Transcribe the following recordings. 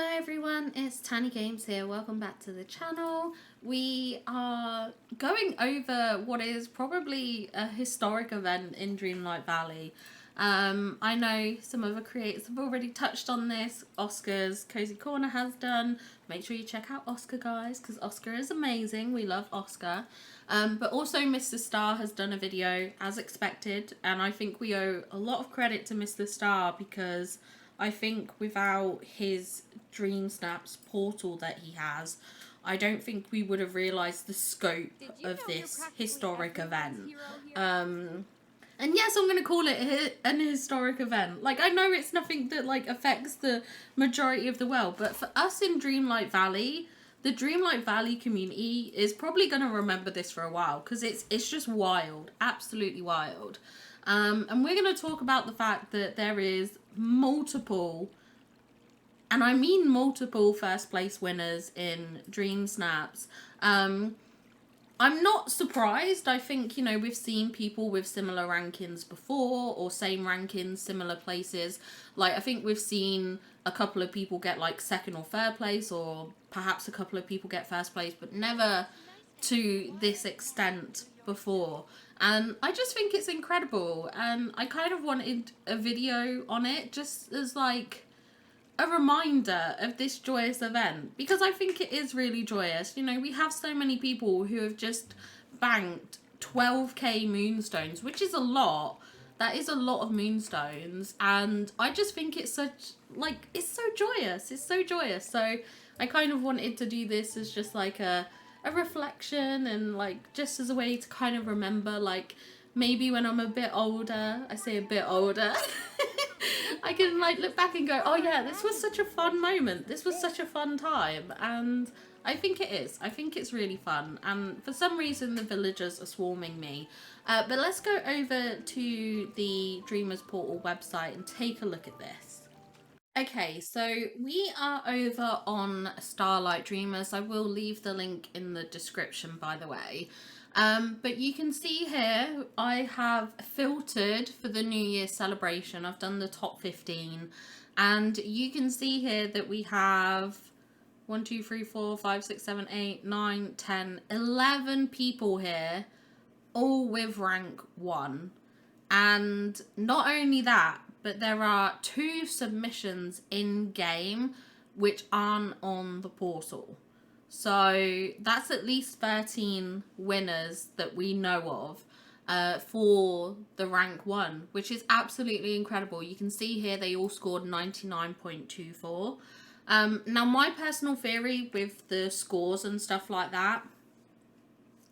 Hello everyone, it's Tani Games here. Welcome back to the channel. We are going over what is probably a historic event in Dreamlight Valley. I know some other creators have already touched on this. Oscar's Cozy Corner has done. Make sure you check out Oscar, guys, because Oscar is amazing. We love Oscar. But also Mr. Star has done a video as expected, and I think we owe a lot of credit to Mr. Star because I think without his Dream Snaps portal that he has, I don't think we would have realised the scope of this historic event. And yes, I'm going to call it an historic event. Like, I know it's nothing that, like, affects the majority of the world, but for us in Dreamlight Valley, the Dreamlight Valley community is probably going to remember this for a while, because it's just wild. Absolutely wild. And we're going to talk about the fact that there is multiple, and I mean multiple, first place winners in Dream Snaps. I'm not surprised. I think, you know, we've seen people with similar rankings before, or same rankings, similar places. Like, I think we've seen a couple of people get, like, second or third place, or perhaps a couple of people get first place, but never to this extent before. And I just think it's incredible. And I kind of wanted a video on it, just as, like, a reminder of this joyous event, because I think it is really joyous. You know, we have so many people who have just banked 12k moonstones, which is a lot. That is a lot of moonstones, and I just think it's such, like, it's so joyous. It's so joyous. So I kind of wanted to do this as just like a reflection, and like just as a way to kind of remember, like, maybe when I'm a bit older, I say a bit older, I can like look back and go, oh yeah, this was such a fun moment. This was such a fun time. And I think it is. I think it's really fun. And for some reason, the villagers are swarming me. But let's go over to the Dreamers Portal website and take a look at this. Okay, so we are over on Starlight Dreamers. I will leave the link in the description, by the way. But you can see here, I have filtered for the New Year's celebration. I've done the top 15. And you can see here that we have 1, 2, 3, 4, 5, 6, 7, 8, 9, 10, 11 people here, all with rank 1. And not only that, but there are 2 submissions in game which aren't on the portal. So that's at least 13 winners that we know of for the rank 1, which is absolutely incredible. You can see here they all scored 99.24. Now, my personal theory with the scores and stuff like that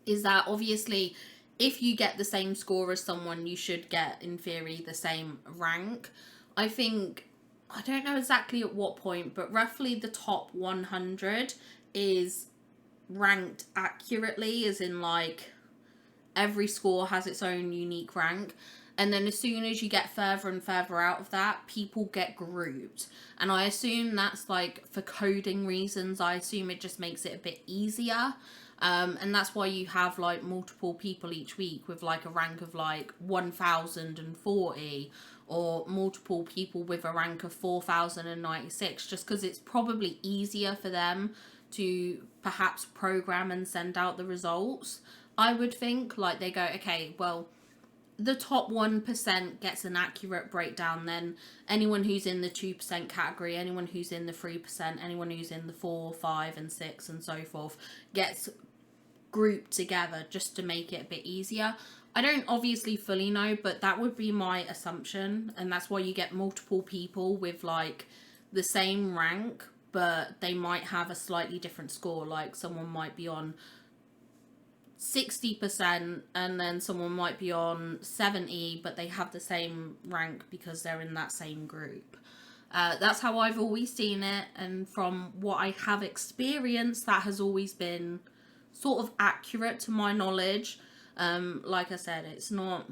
is that obviously if you get the same score as someone, you should get, in theory, the same rank. I think, I don't know exactly at what point, but roughly the top 100 is ranked accurately, as in like every score has its own unique rank. And then as soon as you get further and further out of that, people get grouped. And I assume that's like for coding reasons. I assume it just makes it a bit easier. And that's why you have like multiple people each week with like a rank of like 1040, or multiple people with a rank of 4096, just because it's probably easier for them to perhaps program and send out the results. I would think, like, they go, okay, well, the top 1% gets an accurate breakdown, then anyone who's in the 2% category, anyone who's in the 3%, anyone who's in the 4, 5 and 6 and so forth gets grouped together just to make it a bit easier. I don't obviously fully know, but that would be my assumption, and that's why you get multiple people with like the same rank, but they might have a slightly different score. Like someone might be on 60% and then someone might be on 70, but they have the same rank because they're in that same group. That's how I've always seen it, and from what I have experienced, that has always been sort of accurate to my knowledge. Like I said, it's not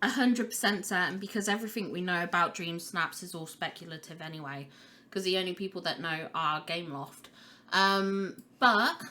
100% certain, because everything we know about Dream Snaps is all speculative anyway, because the only people that know are Gameloft. But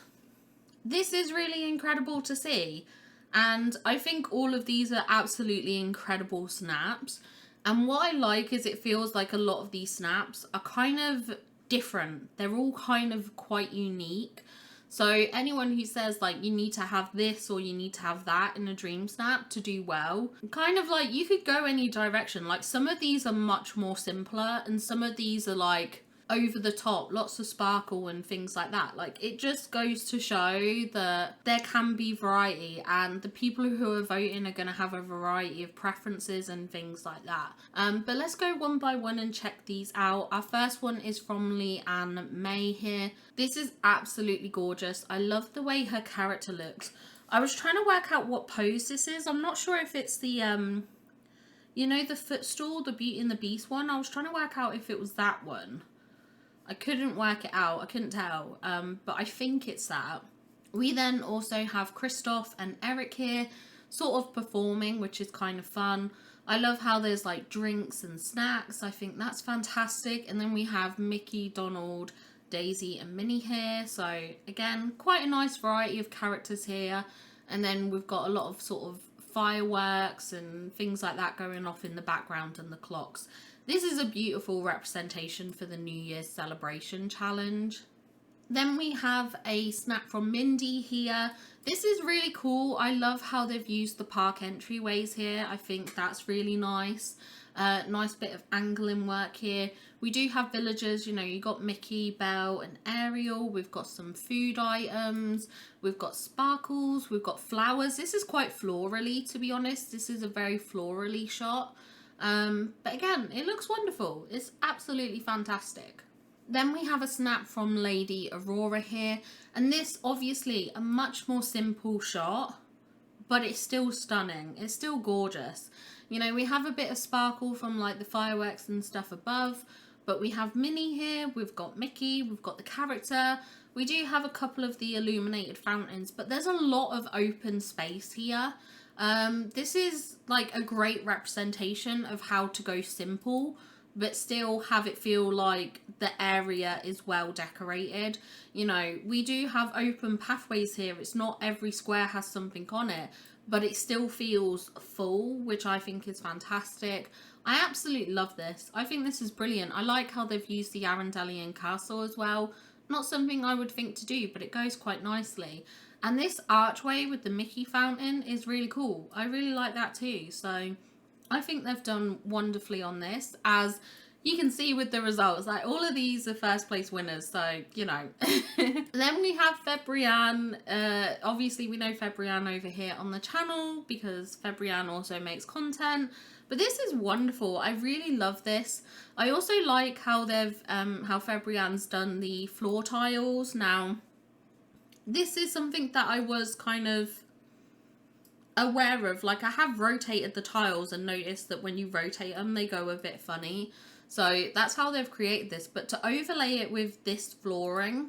this is really incredible to see, and I think all of these are absolutely incredible snaps. And what I like is it feels like a lot of these snaps are kind of different. They're all kind of quite unique. So anyone who says like you need to have this or you need to have that in a dream snap to do well, kind of like you could go any direction. Like some of these are much more simpler and some of these are like over the top, lots of sparkle and things like that. Like it just goes to show that there can be variety, and the people who are voting are going to have a variety of preferences and things like that. But let's go one by one and check these out. Our first one is from Leanne May here. This is absolutely gorgeous. I love the way her character looks. I was trying to work out what pose this is. I'm not sure if it's the you know, the footstool, the Beauty and the Beast one. I was trying to work out if it was that one. I couldn't work it out. I couldn't tell. But I think it's that. We then also have Christoph and Eric here sort of performing, which is kind of fun. I love how there's like drinks and snacks. I think that's fantastic. And then we have Mickey, Donald, Daisy and Minnie here. So again, quite a nice variety of characters here. And then we've got a lot of sort of fireworks and things like that going off in the background and the clocks. This is a beautiful representation for the New Year's celebration challenge. Then we have a snap from Mindy here. This is really cool. I love how they've used the park entryways here. I think that's really nice. Nice bit of angling work here. We do have villagers, you know, you got Mickey, Belle and Ariel. We've got some food items. We've got sparkles. We've got flowers. This is quite florally, to be honest. This is a very florally shot. But again, it looks wonderful. It's absolutely fantastic. Then we have a snap from Lady Aurora here. And this, obviously, a much more simple shot, but it's still stunning. It's still gorgeous. You know, we have a bit of sparkle from like the fireworks and stuff above, but we have Minnie here. We've got Mickey. We've got the character. We do have a couple of the illuminated fountains, but there's a lot of open space here. This is like a great representation of how to go simple, but still have it feel like the area is well decorated. You know, we do have open pathways here. It's not every square has something on it, but it still feels full, which I think is fantastic. I absolutely love this. I think this is brilliant. I like how they've used the Arendelian castle as well. Not something I would think to do, but it goes quite nicely. And this archway with the Mickey fountain is really cool. I really like that too. So I think they've done wonderfully on this. As you can see with the results, like all of these are first place winners. So, you know. Then we have Fabrienne. Obviously, we know Fabrienne over here on the channel because Fabrienne also makes content. But this is wonderful. I really love this. I also like how they've, how Fabrienne's done the floor tiles. Now, this is something that I was kind of aware of. Like, I have rotated the tiles and noticed that when you rotate them, they go a bit funny. So that's how they've created this. But to overlay it with this flooring,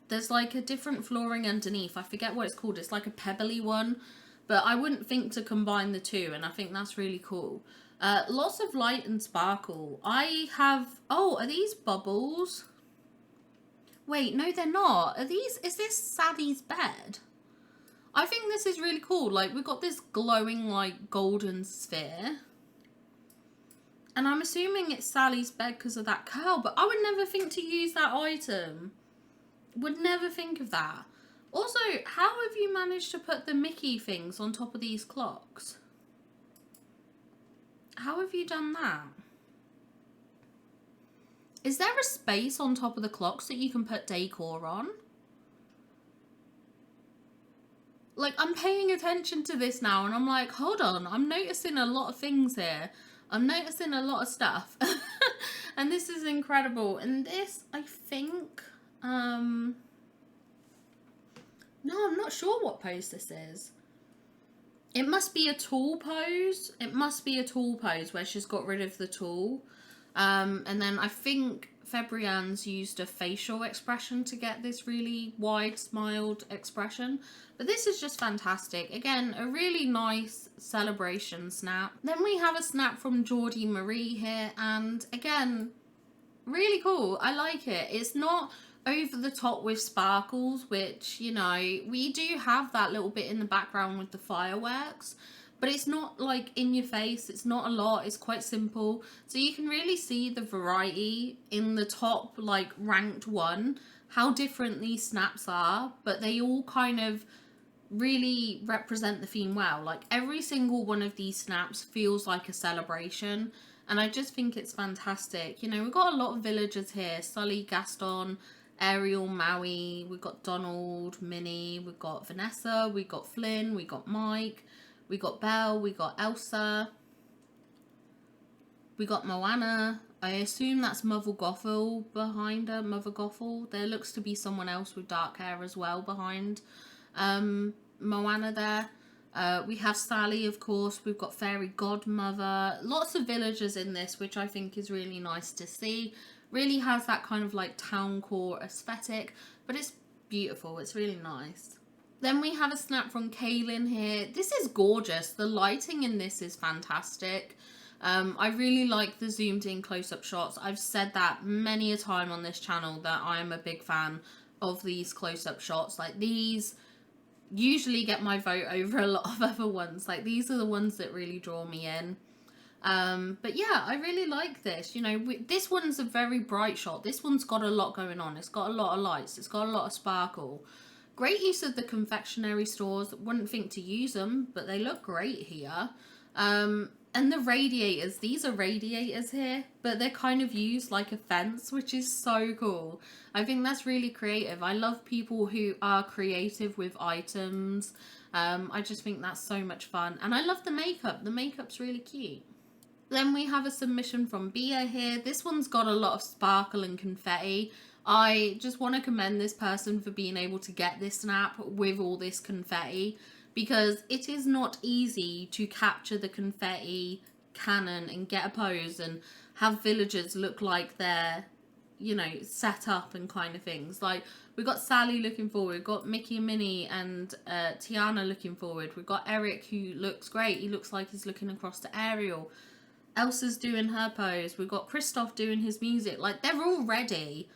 there's like a different flooring underneath. I forget what it's called. It's like a pebbly one. But I wouldn't think to combine the two. And I think that's really cool. Lots of light and sparkle. I have... Oh, are these bubbles? Wait, no, they're not. Are these... Is this Sally's bed? I think this is really cool. Like, we've got this glowing, like, golden sphere. And I'm assuming it's Sally's bed because of that curl. But I would never think to use that item. Would never think of that. Also, how have you managed to put the Mickey things on top of these clocks? How have you done that? Is there a space on top of the clocks that you can put decor on? Like, I'm paying attention to this now and I'm like, hold on, I'm noticing a lot of things here. I'm noticing a lot of stuff. And this is incredible. And this, I think, no, I'm not sure what pose this is. It must be a tool pose. It must be a tool pose where she's got rid of the tool. And then I think Fabrienne's used a facial expression to get this really wide smiled expression. But this is just fantastic. Again, a really nice celebration snap. Then we have a snap from Geordie Marie here. And again, really cool. I like it. It's not over the top with sparkles, which, you know, we do have that little bit in the background with the fireworks. but it's not like in your face. It's not a lot. It's quite simple. So you can really see the variety in the top, like ranked one, how different these snaps are, but they all kind of really represent the theme well. Like every single one of these snaps feels like a celebration, and I just think it's fantastic. You know, we've got a lot of villagers here: Sully, Gaston, Ariel, Maui. We've got Donald, Minnie. We've got Vanessa. We've got Flynn. We got Mike. We got Belle. We got Elsa. We got Moana. I assume that's Mother Gothel behind her. Mother Gothel. There looks to be someone else with dark hair as well behind Moana there. We have Sally, of course. We've got Fairy Godmother. Lots of villagers in this, which I think is really nice to see. Really has that kind of like town core aesthetic, but it's beautiful. It's really nice. Then we have a snap from Kaylin here. This is gorgeous. The lighting in this is fantastic. I really like the zoomed in close-up shots. I've said that many a time on this channel that I'm a big fan of these close-up shots. Like these usually get my vote over a lot of other ones. Like these are the ones that really draw me in. But yeah, I really like this. You know, this one's a very bright shot. This one's got a lot going on. It's got a lot of lights. It's got a lot of sparkle. Great use of the confectionery stores. Wouldn't think to use them, but they look great here. And the radiators, these are radiators here, but they're kind of used like a fence, which is so cool. I think that's really creative. I love people who are creative with items. I just think that's so much fun. And I love the makeup. The makeup's really cute. Then we have a submission from Bia here. This one's got a lot of sparkle and confetti. I just want to commend this person for being able to get this snap with all this confetti, because it is not easy to capture the confetti cannon and get a pose and have villagers look like they're, you know, set up and kind of things. Like, we've got Sally looking forward, we've got Mickey and Minnie and Tiana looking forward, we've got Eric who looks great, he looks like he's looking across to Ariel. Elsa's doing her pose, we've got Kristoff doing his music. Like, they're all ready.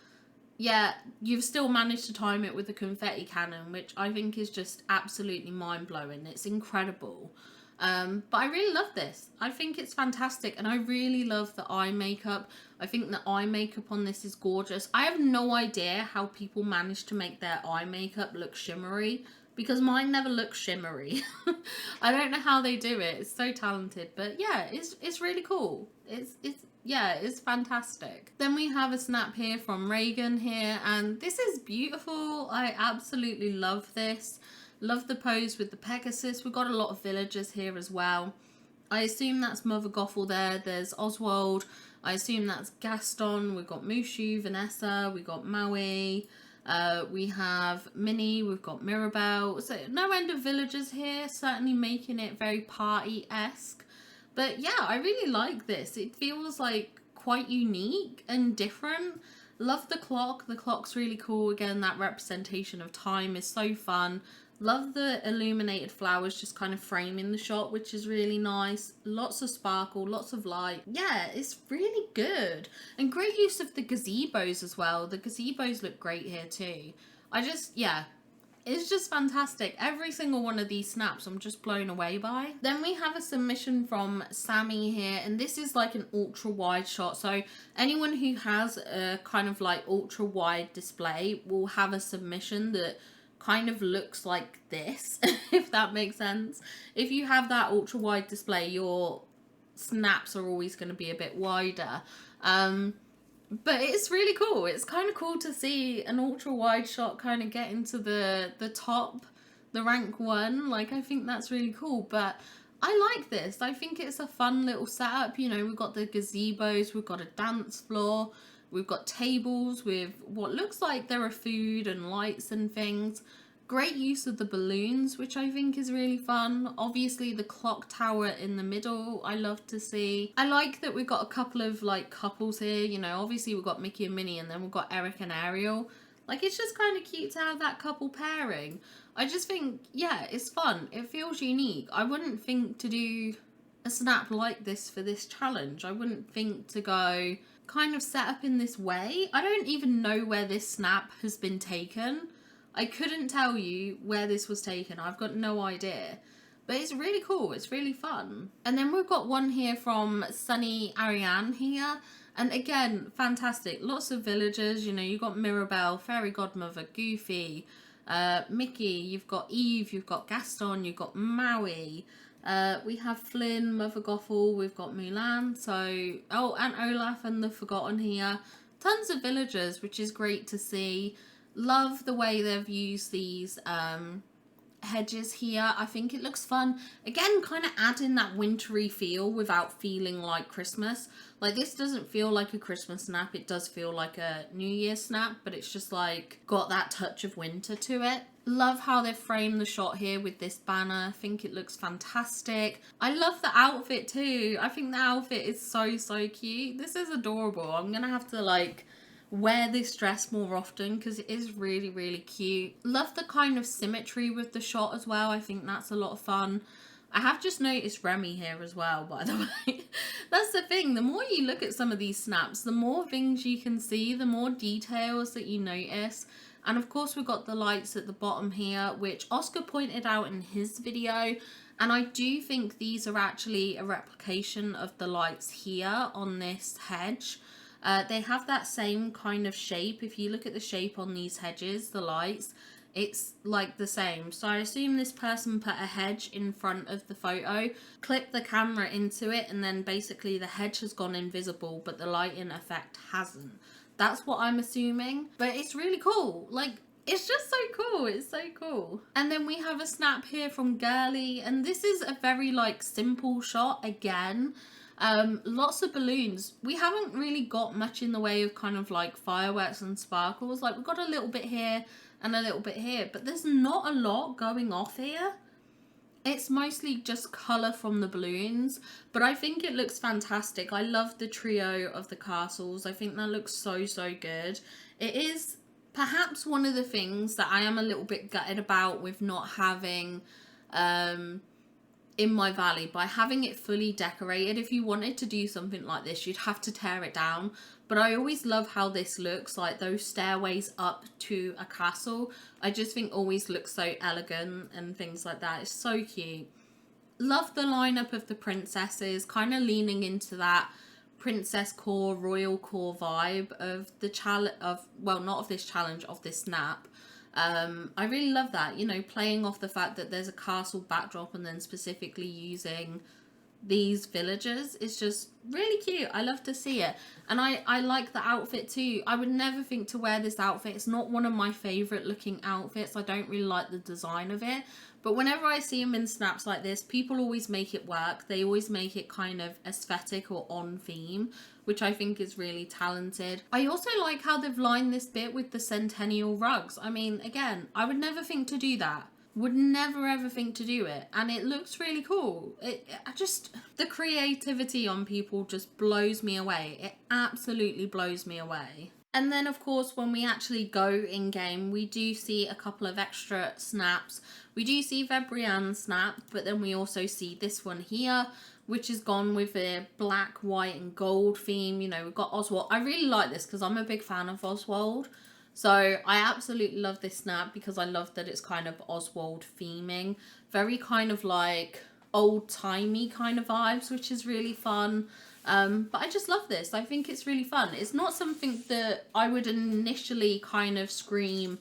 Yeah, you've still managed to time it with the confetti cannon, which I think is just absolutely mind-blowing. It's incredible. But I really love this. I think it's fantastic, and I really love the eye makeup. I think the eye makeup on this is gorgeous. I have no idea how people manage to make their eye makeup look shimmery, because mine never looks shimmery. I don't know how they do it. It's so talented, but yeah, it's really cool. Yeah, it's fantastic. Then we have a snap here from Reagan here, and this is beautiful. I absolutely love this. Love the pose with the Pegasus. We've got a lot of villagers here as well. I assume that's Mother Gothel there. There's Oswald. I assume that's Gaston. We've got Mushu, Vanessa. We've got Maui. We have Minnie. We've got Mirabelle. So no end of villagers here. Certainly making it very party-esque. But yeah, I really like this. It feels like quite unique and different. Love the clock. The clock's really cool. Again, that representation of time is so fun. Love the illuminated flowers just kind of framing the shot, which is really nice. Lots of sparkle, lots of light. Yeah, it's really good. And great use of the gazebos as well. The gazebos look great here too. Yeah. It's just fantastic. Every single one of these snaps I'm just blown away by. Then we have a submission from Sammy here, and this is like an ultra wide shot. So anyone who has a kind of like ultra wide display will have a submission that kind of looks like this, if that makes sense. If you have that ultra wide display, your snaps are always going to be a bit wider. But it's really cool. It's kind of cool to see an ultra wide shot kind of get into the top, the rank 1. Like, I think that's really cool. But I like this. I think it's a fun little setup. You know, we've got the gazebos, we've got a dance floor, we've got tables with what looks like there are food and lights and things. Great use of the balloons, which I think is really fun. Obviously, the clock tower in the middle, I love to see. I like that we've got a couple of, like, couples here. You know, obviously we've got Mickey and Minnie, and then we've got Eric and Ariel. Like, it's just kind of cute to have that couple pairing. I just think, yeah, it's fun. It feels unique. I wouldn't think to do a snap like this for this challenge. I wouldn't think to go kind of set up in this way. I don't even know where this snap has been taken. I couldn't tell you where this was taken. I've got no idea. But it's really cool. It's really fun. And then we've got one here from Sunny Ariane here. And again, fantastic. Lots of villagers. You know, you've got Mirabelle, Fairy Godmother, Goofy, Mickey. You've got Eve. You've got Gaston. You've got Maui. We have Flynn, Mother Gothel. We've got Mulan. So, oh, and Olaf and the Forgotten here. Tons of villagers, which is great to see. Love the way they've used these hedges here. I think it looks fun. Again, kind of adding that wintry feel without feeling like Christmas. Like, this doesn't feel like a Christmas snap. It does feel like a New Year's snap, but it's just like got that touch of winter to it. Love how they've framed the shot here with this banner. I think it looks fantastic. I love the outfit too. I think the outfit is so cute. This is adorable. I'm gonna have to like wear this dress more often because it is really cute. Love the kind of symmetry with the shot as well. I think that's a lot of fun. I have just noticed Remy here as well, by the way. That's the thing. The more you look at some of these snaps, the more things you can see, the more details that you notice. And of course, we've got the lights at the bottom here, which Oscar pointed out in his video. And I do think these are actually a replication of the lights here on this hedge. They have that same kind of shape. If you look at the shape on these hedges, the lights, it's like the same. So I assume this person put a hedge in front of the photo, clipped the camera into it, and then basically the hedge has gone invisible, but the lighting effect hasn't. That's what I'm assuming. But it's really cool. Like, it's just so cool. It's so cool. And then we have a snap here from Girly, and this is a very like simple shot again. Lots of balloons. We haven't really got much in the way of kind of like fireworks and sparkles. Like, we've got a little bit here and a little bit here, but there's not a lot going off here. It's mostly just colour from the balloons, but I think it looks fantastic. I love the trio of the castles. I think that looks so good. It is perhaps one of the things that I am a little bit gutted about with not having in my valley, by having it fully decorated. If you wanted to do something like this, you'd have to tear it down. But I always love how this looks, like those stairways up to a castle. I just think always looks so elegant and things like that. It's so cute. Love the lineup of the princesses, kind of leaning into that princess core, royal core vibe of the challenge of, well, not of this challenge, of this snap. I really love that, you know, playing off the fact that there's a castle backdrop and then specifically using these villagers is just really cute. I love to see it. And I like the outfit too. I would never think to wear this outfit. It's not one of my favourite looking outfits. I don't really like the design of it. But whenever I see them in snaps like this, people always make it work. They always make it kind of aesthetic or on theme, which I think is really talented. I also like how they've lined this bit with the centennial rugs. I mean, again, I would never think to do that. Would never ever think to do it, and it looks really cool. The creativity on people just blows me away. It absolutely blows me away. And then of course when we actually go in game, we do see a couple of extra snaps. We do see Vebrian's snap, but then we also see this one here, which is gone with a black, white and gold theme. You know, we've got Oswald. I really like this because I'm a big fan of Oswald. So I absolutely love this snap because I love that it's kind of Oswald theming. Very kind of like old-timey kind of vibes, which is really fun. But I just love this. I think it's really fun. It's not something that I would initially kind of scream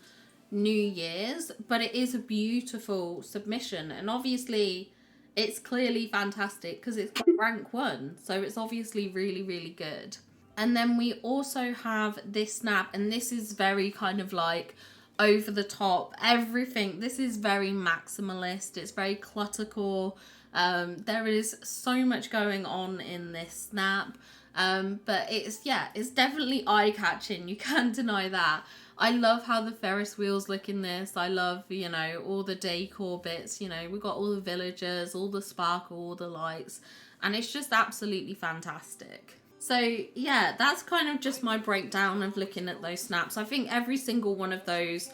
New Year's, but it is a beautiful submission. And obviously it's clearly fantastic because it's got rank 1. So it's obviously really good. And then we also have this snap, and this is very kind of like over the top, everything. This is very maximalist. It's very cluttercore. There is so much going on in this snap. But it's definitely eye-catching. You can't deny that. I love how the Ferris wheels look in this. I love, you know, all the decor bits. You know, we've got all the villagers, all the sparkle, all the lights. And it's just absolutely fantastic. So yeah, that's kind of just my breakdown of looking at those snaps. I think every single one of those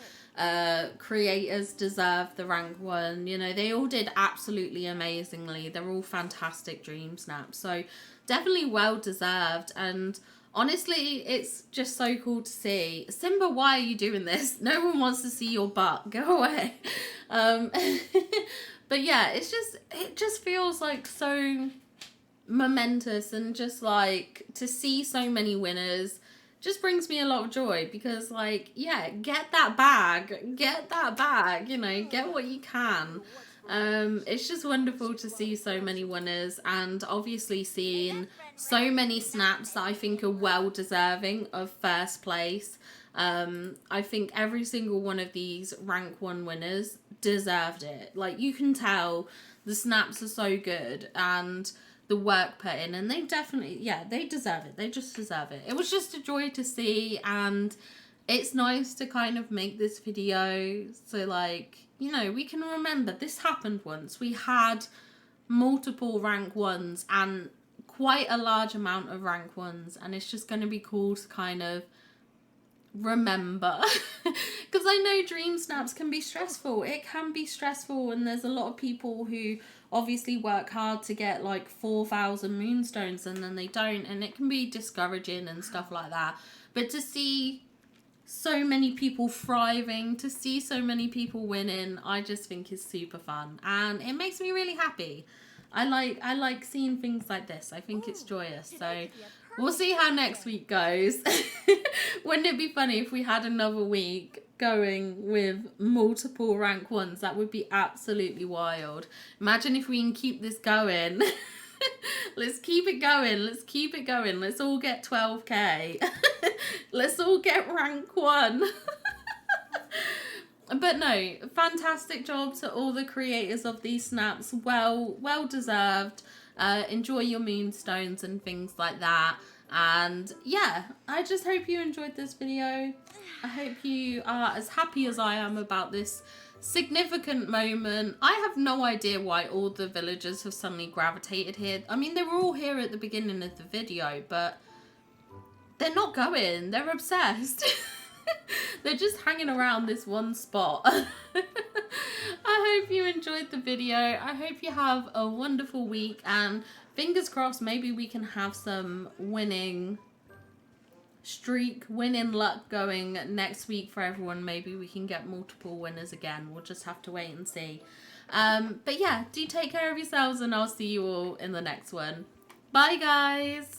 creators deserve the rank 1. You know, they all did absolutely amazingly. They're all fantastic dream snaps. So definitely well deserved. And honestly, it's just so cool to see. Simba, why are you doing this? No one wants to see your butt. Go away. But yeah, it just feels like so momentous, and just like to see so many winners just brings me a lot of joy, because like, yeah, get that bag, you know, get what you can. It's just wonderful to see so many winners, and obviously seeing so many snaps that I think are well deserving of first place. I think every single one of these rank 1 winners deserved it. Like, you can tell the snaps are so good, and the work put in, and they definitely, yeah, they deserve it. They just deserve it. It was just a joy to see, and it's nice to kind of make this video so, like, you know, we can remember this happened once. We had multiple rank 1s and quite a large amount of rank 1s, and it's just going to be cool to kind of remember. Because I know dream snaps can be stressful. It can be stressful, and there's a lot of people who obviously work hard to get like 4,000 moonstones, and then they don't, and it can be discouraging and stuff like that. But to see so many people thriving, to see so many people winning, I just think is super fun, and it makes me really happy. I like seeing things like this. I think it's joyous. So we'll see how next week goes. Wouldn't it be funny if we had another week going with multiple rank 1s? That would be absolutely wild. Imagine if we can keep this going. Let's keep it going. Let's keep it going. Let's all get 12k. Let's all get rank 1. But no, fantastic job to all the creators of these snaps. Well deserved. Enjoy your moonstones and things like that. And yeah, I just hope you enjoyed this video. I hope you are as happy as I am about this significant moment. I have no idea why all the villagers have suddenly gravitated here. I mean, they were all here at the beginning of the video, but they're not going. They're obsessed. They're just hanging around this one spot. I hope you enjoyed the video. I hope you have a wonderful week, and fingers crossed maybe we can have some winning luck going next week for everyone. Maybe we can get multiple winners again. We'll just have to wait and see. But yeah, do take care of yourselves, and I'll see you all in the next one. Bye guys.